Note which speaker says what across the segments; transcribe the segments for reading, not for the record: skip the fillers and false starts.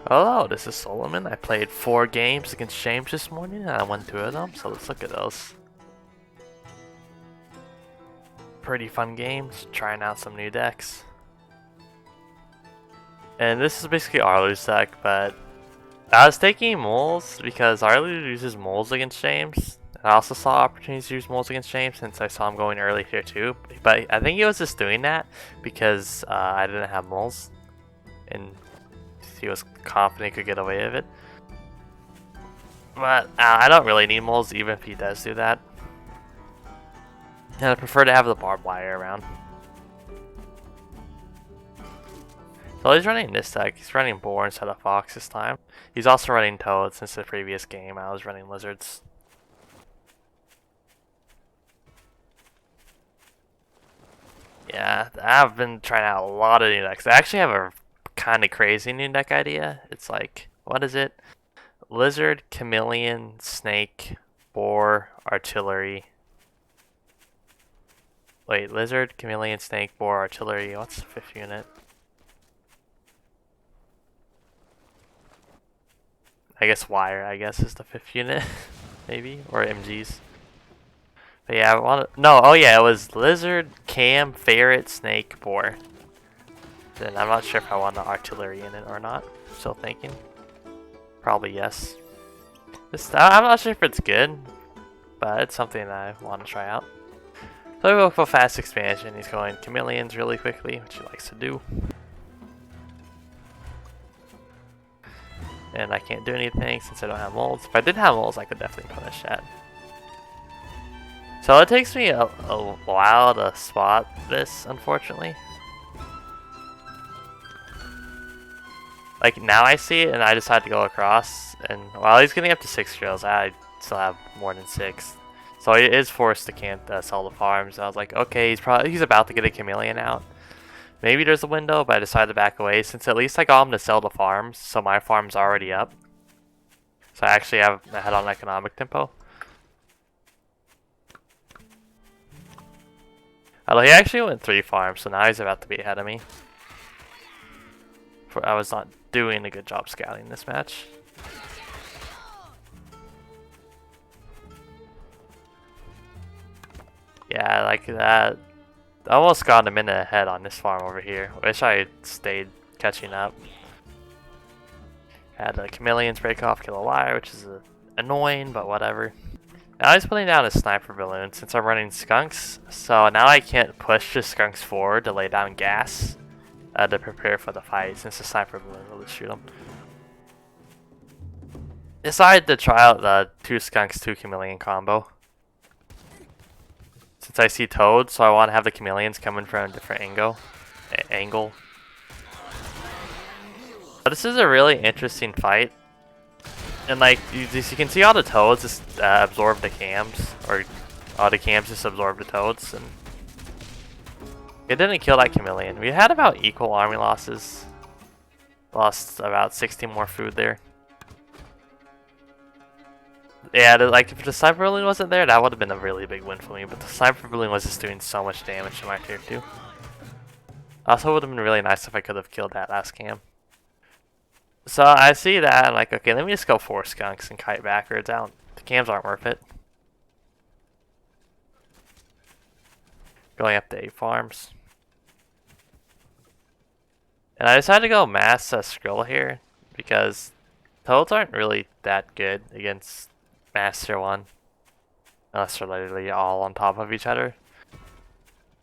Speaker 1: Hello, this is Solomon. I played 4 games against James this morning and I won 2 of them, so let's look at those. Pretty fun games, trying out some new decks. And this is basically Arlu's deck, but I was taking moles because Arlu uses moles against James. I also saw opportunities to use moles against James since I saw him going early here too. But I think he was just doing that because I didn't have moles. And he was confident he could get away with it. But I don't really need moles even if he does do that. And I prefer to have the barbed wire around. So he's running this deck. He's running Boar instead of Fox this time. He's also running Toad since the previous game I was running Lizards. Yeah, I've been trying out a lot of new decks. I actually have a kind of crazy new deck idea. It's like, what is it? Lizard, Chameleon, Snake, Boar, Artillery. Wait, Lizard, Chameleon, Snake, Boar, Artillery. What's the 5th unit? I guess Wire, is the 5th unit. Maybe? Or MGs. But yeah, oh yeah, it was Lizard, Cam, Ferret, Snake, Boar. Then I'm not sure if I want the Artillery in it or not. Still thinking. Probably yes. I'm not sure if it's good, but it's something I want to try out. So we go for fast expansion. He's going Chameleons really quickly, which he likes to do. And I can't do anything since I don't have molds. If I did have molds, I could definitely punish that. So it takes me a while to spot this, unfortunately. Like now I see it and I decide to go across, and while he's getting up to 6 drills, I still have more than 6. So he is forced to can't sell the farms. I was like, okay, he's about to get a Chameleon out. Maybe there's a window, but I decided to back away since at least I got him to sell the farms, so my farm's already up. So I actually have my head on economic tempo. Although he actually went 3 farms, so now he's about to be ahead of me. I was not doing a good job scouting this match. Yeah, like that. I almost got a minute ahead on this farm over here. Wish I had stayed catching up. Had the Chameleons break off, kill a wire, which is annoying, but whatever. Now he's putting down a sniper balloon since I'm running skunks, so now I can't push the skunks forward to lay down gas to prepare for the fight since the sniper balloon will just shoot them. Decided to try out the 2 skunks, 2 chameleon combo. Since I see Toad, so I want to have the chameleons coming from a different angle. But this is a really interesting fight. And like, you can see all the Toads just absorb the cams, or all the cams just absorb the Toads, and it didn't kill that chameleon. We had about equal army losses. Lost about 60 more food there. Yeah, like if the sniper balloon wasn't there, that would have been a really big win for me. But the sniper balloon was just doing so much damage to my tier 2. Also, it would have been really nice if I could have killed that last cam. So I see that, I'm like, okay, let me just go 4 skunks and kite backwards out. The cams aren't worth it. Going up to 8 farms. And I decided to go mass Squirrel here because Toads aren't really that good against Master 1. Unless they're literally all on top of each other.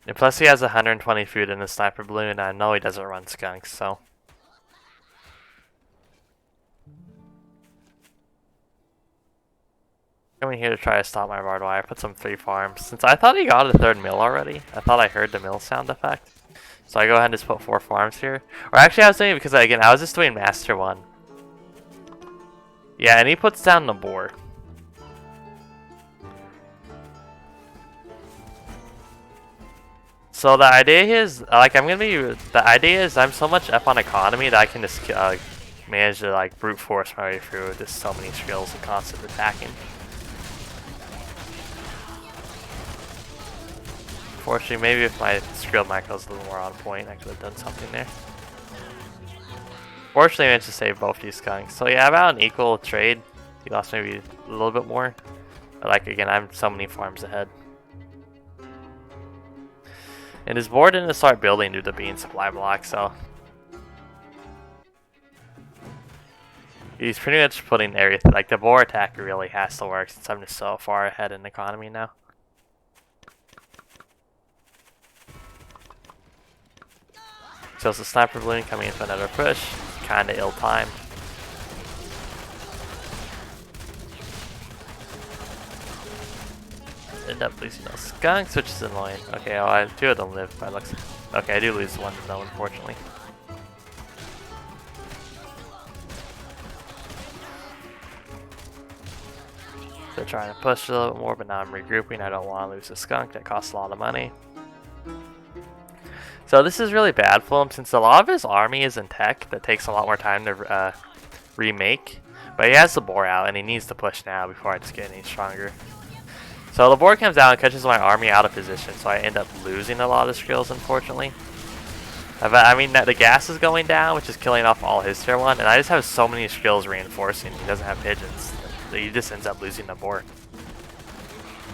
Speaker 1: And plus he has 120 food in the sniper balloon, and I know he doesn't run skunks, so. Coming here to try to stop my barbed wire. Put some 3 farms. Since I thought he got a 3rd mill already, I thought I heard the mill sound effect. So I go ahead and just put 4 farms here. Or actually I was doing it because again, I was just doing Master 1. Yeah, and he puts down the Boar. So the idea is, like, the idea is I'm so much up on economy that I can just manage to like brute force my way through just so many skills and constant attacking. Unfortunately, maybe if my skill macro was a little more on point, I could have done something there. Fortunately, I managed to save both these skunks. So yeah, about an equal trade. He lost maybe a little bit more. But like again, I'm so many farms ahead. And his board didn't start building due to being supply block, so he's pretty much putting everything. Like the boar attack really has to work since I'm just so far ahead in economy now. So it's a sniper balloon coming in for another push. Kinda ill-timed. End up losing those skunks, which is annoying. Okay, well, two of them live by looks. Okay, I do lose one though, unfortunately. So trying to push a little bit more, but now I'm regrouping. I don't want to lose a skunk. That costs a lot of money. So this is really bad for him since a lot of his army is in tech. That takes a lot more time to remake. But he has the boar out and he needs to push now before I just get any stronger. So the boar comes out and catches my army out of position, so I end up losing a lot of skills, unfortunately. I mean, the gas is going down, which is killing off all his tier 1, and I just have so many skills reinforcing. He doesn't have pigeons. So he just ends up losing the boar.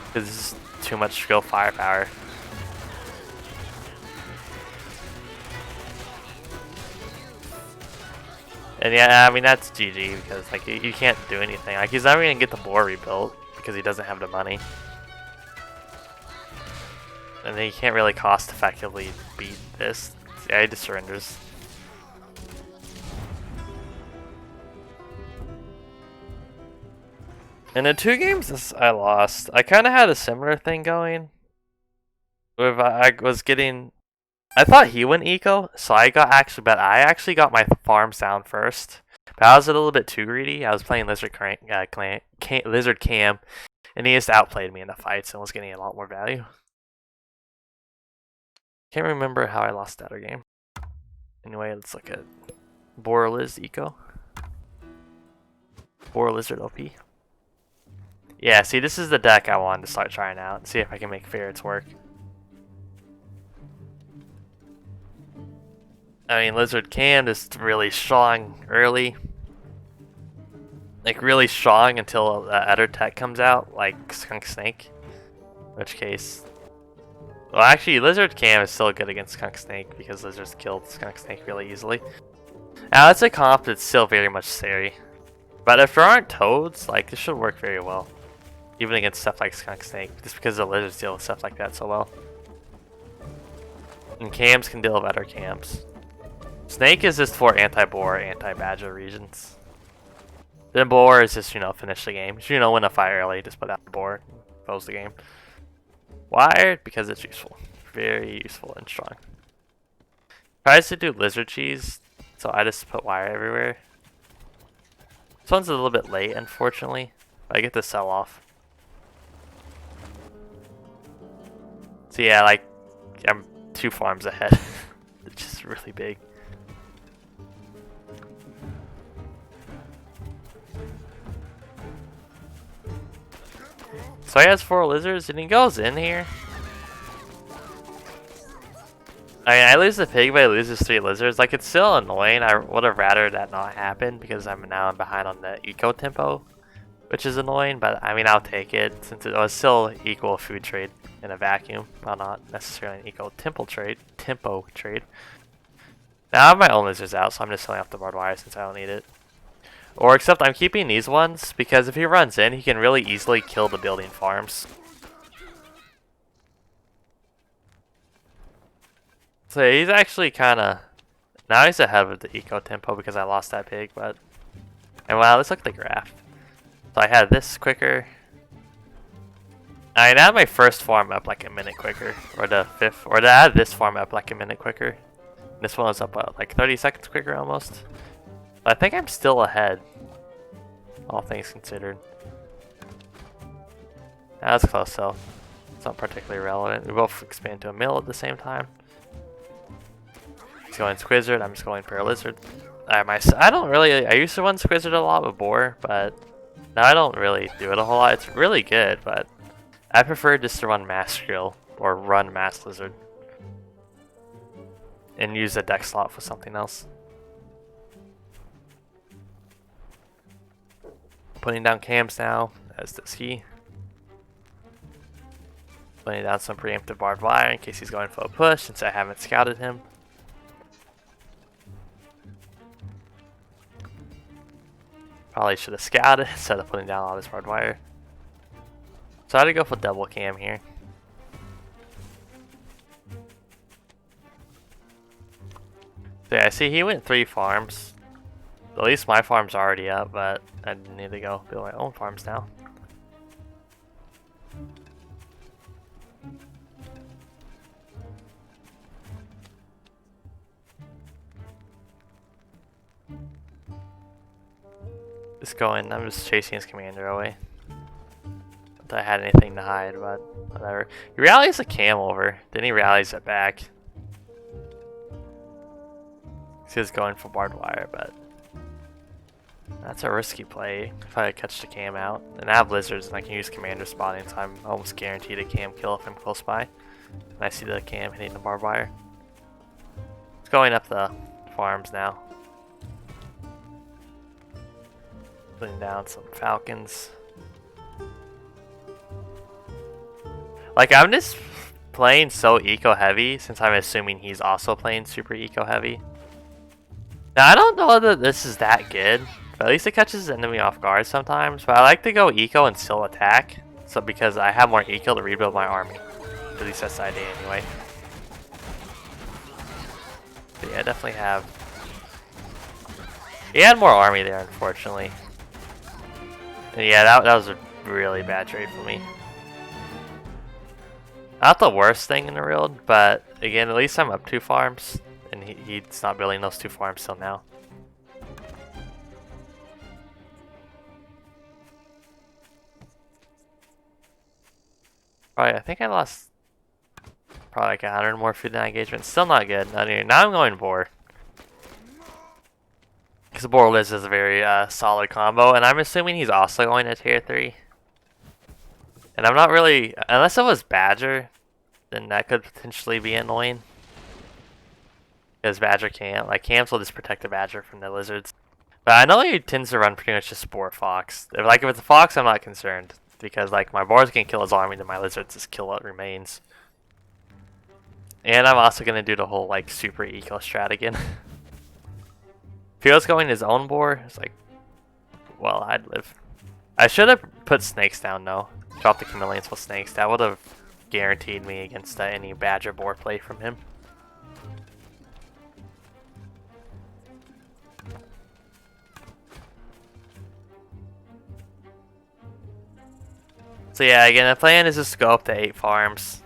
Speaker 1: Because this is too much skill firepower. And yeah, I mean, that's GG, because like you can't do anything. Like, he's never going to get the boar rebuilt, because he doesn't have the money. And then he can't really cost effectively beat this. Yeah, he just surrenders. In the 2 games I lost, I kind of had a similar thing going. With I thought he went eco, so I actually got my farms down first. But I was a little bit too greedy. I was playing Lizard Cam, and he just outplayed me in the fights and was getting a lot more value. Can't remember how I lost that other game. Anyway, let's look at Boar Liz Eco. Boar Lizard OP. Yeah, see, this is the deck I wanted to start trying out and see if I can make ferrets work. I mean, Lizard Cam is really strong early. Like, really strong until the other tech comes out, like Skunk Snake. In which case... Well, actually, Lizard Cam is still good against Skunk Snake because Lizards killed Skunk Snake really easily. Now, it's a comp that's still very much scary. But if there aren't toads, like, this should work very well. Even against stuff like Skunk Snake, just because the lizards deal with stuff like that so well. And cams can deal with other cams. Snake is just for anti-boar, anti-badger regions. Then boar is just, finish the game. Just, win a fight early, just put out the boar, close the game. Wired, because it's useful. Very useful and strong. Tries to do lizard cheese, so I just put wire everywhere. This one's a little bit late, unfortunately. I get to sell off. So yeah, like, I'm 2 farms ahead. It's just really big. So he has 4 lizards, and he goes in here. I mean, I lose the pig, but he loses 3 lizards. Like, it's still annoying. I would have rather that not happen, because I'm behind on the eco tempo, which is annoying, but I mean, I'll take it, since it was still equal food trade in a vacuum, well, not necessarily an equal tempo trade. Now I have my own lizards out, so I'm just selling off the barbed wire since I don't need it. Or except I'm keeping these ones, because if he runs in, he can really easily kill the building farms. So he's actually kind of... Now he's ahead of the eco tempo because I lost that pig, but... And wow, let's look at the graph. So I had this quicker. I had my first farm up like a minute quicker, or the 5th, or I had this farm up like a minute quicker. This one was up like 30 seconds quicker almost. But I think I'm still ahead, all things considered. That's close though. It's not particularly relevant. We both expand to a mill at the same time. He's going Squizzard, I'm just going per lizard. I don't really, I used to run Squizzard a lot with Boar, but now I don't really do it a whole lot. It's really good, but I prefer just to run Mass Squirrel or run Mass Lizard and use a deck slot for something else. Putting down cams now, as does he. Putting down some preemptive barbed wire in case he's going for a push, since I haven't scouted him. Probably should have scouted instead of putting down all this barbed wire. So I had to go for double cam here. So yeah, I see he went 3 farms. At least my farm's already up, but I need to go build my own farms now. Just going, I'm just chasing his commander away. Not that I had anything to hide, but whatever. He rallies a cam over, then he rallies it back. He's going for barbed wire, but that's a risky play if I catch the cam out. And I have lizards and I can use commander spotting, so I'm almost guaranteed a cam kill if I'm close by. And I see the cam hitting the barbed wire. It's going up the farms now. Putting down some falcons. Like, I'm just playing so eco heavy since I'm assuming he's also playing super eco heavy. Now, I don't know whether this is that good, but at least it catches the enemy off guard sometimes. But I like to go eco and still attack, so because I have more eco to rebuild my army. At least that's the idea anyway. But yeah, I definitely have. He had more army there, unfortunately. And yeah, that was a really bad trade for me. Not the worst thing in the world, but again, at least I'm up 2 farms. And he's not building those 2 farms till now. Probably, I think I lost probably like 100 more food than engagement. Still not good. Now I'm going Boar. Because Boar Liz is a very solid combo, and I'm assuming he's also going to tier 3. And I'm not really, unless it was Badger, then that could potentially be annoying. Because Badger can't. Like, cams will just protect the Badger from the lizards. But I know he tends to run pretty much just Boar Fox. If it's a Fox, I'm not concerned. Because, like, my Boars can kill his army, then my Lizards just kill what remains. And I'm also going to do the whole, like, super eco strat again. If he was going his own Boar, it's like, well, I'd live. I should have put snakes down, though. Drop the chameleons with snakes. That would have guaranteed me against any Badger Boar play from him. So yeah, again, the plan is just to go up to 8 farms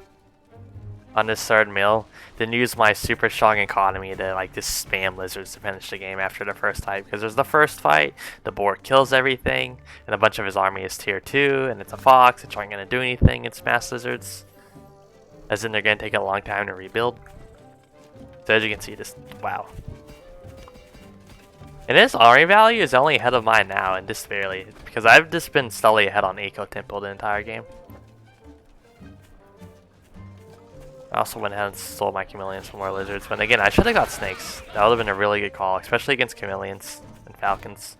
Speaker 1: on this 3rd mill, then use my super strong economy to like just spam lizards to finish the game after the first fight. Because there's the first fight, the Boar kills everything, and a bunch of his army is tier 2, and it's a Fox, which aren't going to do anything against mass lizards. As in, they're going to take a long time to rebuild. So as you can see, just wow. And his army value is only ahead of mine now, and just barely, because I've just been slowly ahead on Eco Temple the entire game. I also went ahead and stole my chameleons from more lizards, but again, I should have got snakes. That would have been a really good call, especially against chameleons and falcons.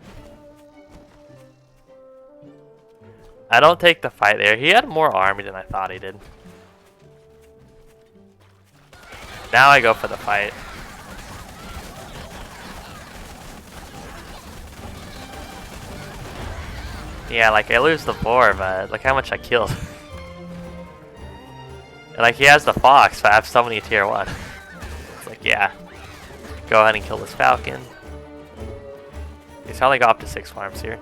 Speaker 1: I don't take the fight there. He had more army than I thought he did. Now I go for the fight. Yeah, like, I lose the boar, but look how much I killed. And, like, he has the fox, but I have so many tier 1. It's like, yeah. Go ahead and kill this falcon. He's probably got up to 6 farms here.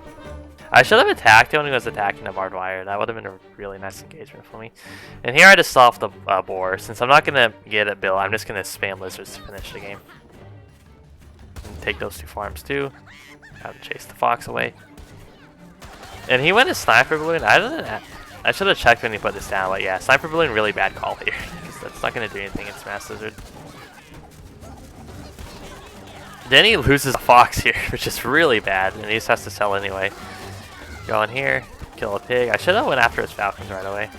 Speaker 1: I should have attacked him when he was attacking the barbed wire. That would have been a really nice engagement for me. And here I just saw off the boar. Since I'm not going to get it built, I'm just going to spam lizards to finish the game. And take those 2 farms too. Have to chase the fox away. And he went a sniper balloon. I should have checked when he put this down, but yeah, sniper balloon, really bad call here. Because that's not going to do anything against mass lizard. Then he loses a fox here, which is really bad, and he just has to sell anyway. Go in here, kill a pig. I should have went after his falcons right away.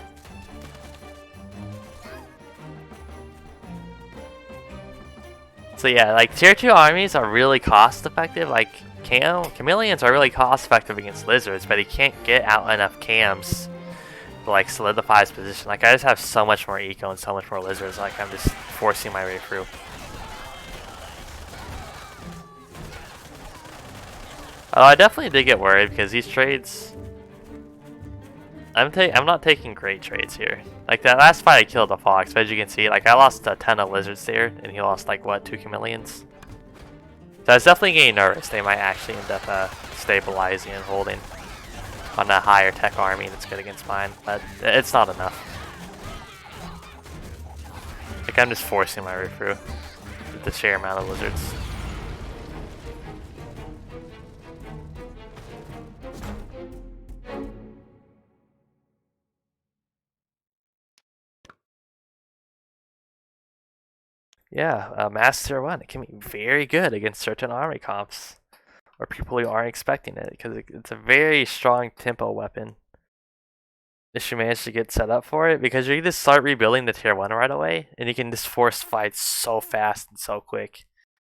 Speaker 1: So yeah, like tier 2 armies are really cost effective. Like chameleons are really cost effective against lizards, but he can't get out enough cams to like solidify his position. Like I just have so much more eco and so much more lizards, like I'm just forcing my way through. Oh, I definitely did get worried because these trades, I'm not taking great trades here. Like that last fight I killed a fox, but as you can see, like I lost a ton of lizards there, and he lost like what, 2 chameleons? So I was definitely getting nervous. They might actually end up stabilizing and holding on a higher tech army that's good against mine, but it's not enough. Like I'm just forcing my way through with the sheer amount of lizards. Yeah, Master 1, it can be very good against certain army comps. Or people who aren't expecting it, because it's a very strong tempo weapon. If you manage to get set up for it, because you can just start rebuilding the tier 1 right away, and you can just force fights so fast and so quick.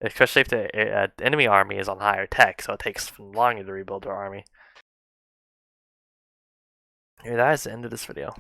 Speaker 1: Especially if the enemy army is on higher tech, so it takes longer to rebuild their army. Here, that is the end of this video.